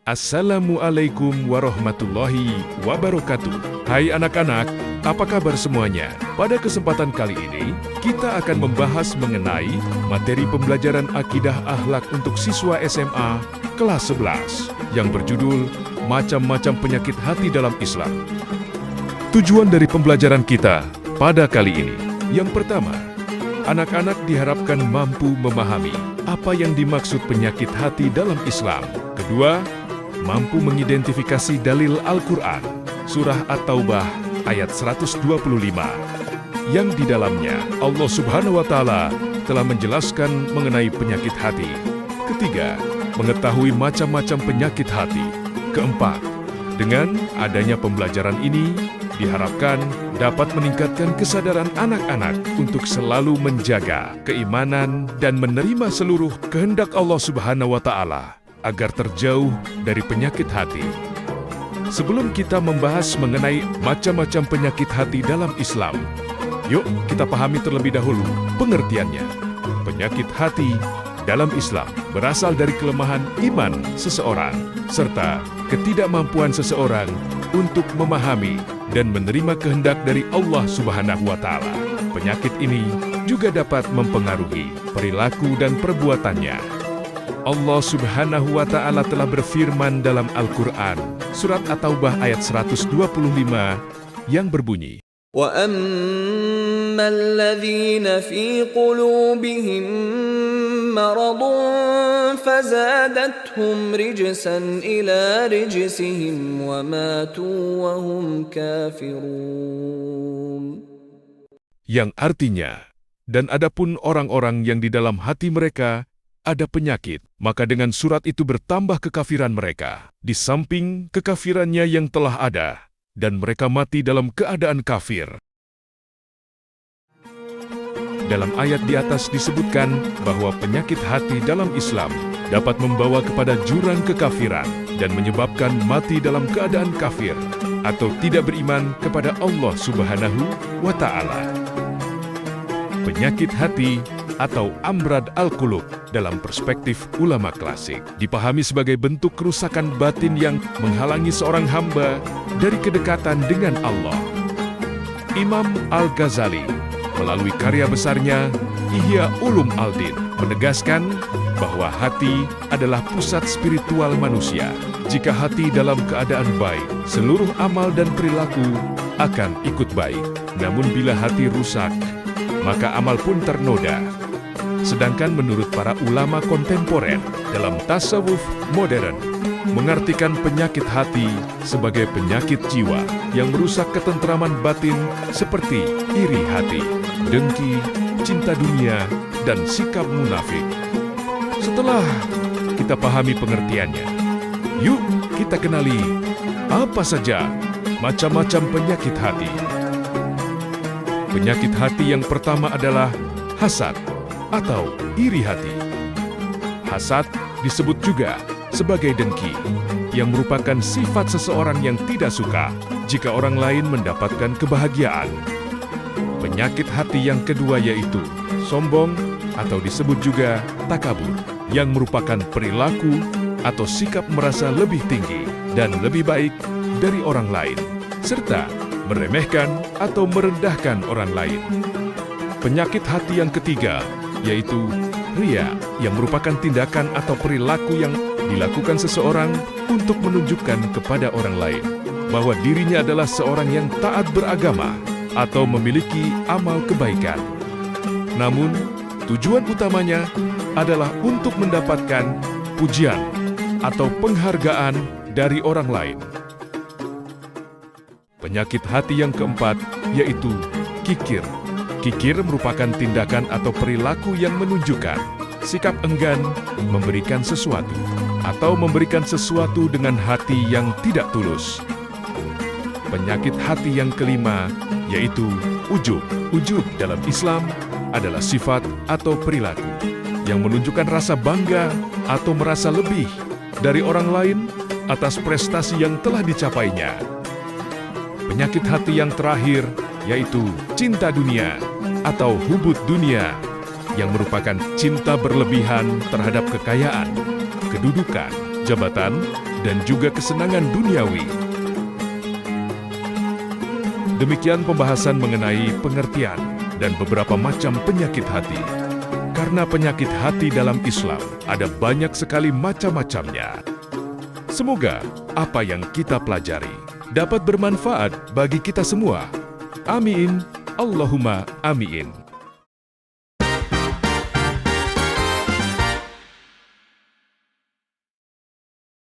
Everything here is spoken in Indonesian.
Assalamualaikum warahmatullahi wabarakatuh. Hai anak-anak, apa kabar semuanya? Pada kesempatan kali ini, kita akan membahas mengenai materi pembelajaran akidah akhlak untuk siswa SMA kelas 11 yang berjudul Macam-macam penyakit hati dalam Islam. Tujuan dari pembelajaran kita pada kali ini, yang pertama, anak-anak diharapkan mampu memahami apa yang dimaksud penyakit hati dalam Islam. Kedua, mampu mengidentifikasi dalil Al-Quran, Surah At-Taubah ayat 125, yang di dalamnya Allah Subhanahu wa Ta'ala telah menjelaskan mengenai penyakit hati. Ketiga, mengetahui macam-macam penyakit hati. Keempat, dengan adanya pembelajaran ini, diharapkan dapat meningkatkan kesadaran anak-anak untuk selalu menjaga keimanan dan menerima seluruh kehendak Allah Subhanahu wa Ta'ala agar terjauh dari penyakit hati. Sebelum kita membahas mengenai macam-macam penyakit hati dalam Islam, yuk kita pahami terlebih dahulu pengertiannya. Penyakit hati dalam Islam berasal dari kelemahan iman seseorang, serta ketidakmampuan seseorang untuk memahami dan menerima kehendak dari Allah Subhanahu wa Ta'ala. Penyakit ini juga dapat mempengaruhi perilaku dan perbuatannya. Allah Subhanahu wa Ta'ala telah berfirman dalam Al-Quran, Surat At-Taubah ayat 125, yang berbunyi, وَأَمَّا الَّذِينَ فِي قُلُوبِهِم مَّرَضٌ فَزَادَتْهُمْ رِجْسًا إِلَى رِجْسِهِمْ وَمَاتُوا وَهُمْ كَافِرُونَ. yang artinya, dan adapun orang-orang yang di dalam hati mereka ada penyakit, maka dengan surat itu bertambah kekafiran mereka, di samping kekafirannya yang telah ada, dan mereka mati dalam keadaan kafir. Dalam ayat di atas disebutkan bahwa penyakit hati dalam Islam dapat membawa kepada jurang kekafiran dan menyebabkan mati dalam keadaan kafir atau tidak beriman kepada Allah Subhanahu wa Ta'ala. Penyakit hati atau amrad al-qulub dalam perspektif ulama klasik dipahami sebagai bentuk kerusakan batin yang menghalangi seorang hamba dari kedekatan dengan Allah. Imam Al-Ghazali melalui karya besarnya Ihya Ulum Al-Din menegaskan bahwa hati adalah pusat spiritual manusia. Jika hati dalam keadaan baik, seluruh amal dan perilaku akan ikut baik. Namun bila hati rusak, maka amal pun ternoda. Sedangkan menurut para ulama kontemporer dalam tasawuf modern, mengartikan penyakit hati sebagai penyakit jiwa yang merusak ketentraman batin seperti iri hati, dengki, cinta dunia, dan sikap munafik. Setelah kita pahami pengertiannya, yuk kita kenali apa saja macam-macam penyakit hati. Penyakit hati yang pertama adalah hasad atau iri hati. Hasad disebut juga sebagai dengki, yang merupakan sifat seseorang yang tidak suka jika orang lain mendapatkan kebahagiaan. Penyakit hati yang kedua yaitu sombong atau disebut juga takabur, yang merupakan perilaku atau sikap merasa lebih tinggi dan lebih baik dari orang lain, serta meremehkan atau merendahkan orang lain. Penyakit hati yang ketiga yaitu ria, yang merupakan tindakan atau perilaku yang dilakukan seseorang untuk menunjukkan kepada orang lain bahwa dirinya adalah seorang yang taat beragama atau memiliki amal kebaikan. Namun, tujuan utamanya adalah untuk mendapatkan pujian atau penghargaan dari orang lain. Penyakit hati yang keempat yaitu kikir. Kikir merupakan tindakan atau perilaku yang menunjukkan sikap enggan memberikan sesuatu atau memberikan sesuatu dengan hati yang tidak tulus. Penyakit hati yang kelima yaitu ujub. Ujub dalam Islam adalah sifat atau perilaku yang menunjukkan rasa bangga atau merasa lebih dari orang lain atas prestasi yang telah dicapainya. Penyakit hati yang terakhir yaitu cinta dunia atau hubud dunia, yang merupakan cinta berlebihan terhadap kekayaan, kedudukan, jabatan, dan juga kesenangan duniawi. Demikian pembahasan mengenai pengertian dan beberapa macam penyakit hati. Karena penyakit hati dalam Islam ada banyak sekali macam-macamnya. Semoga apa yang kita pelajari dapat bermanfaat bagi kita semua. Amin. Allahumma amin.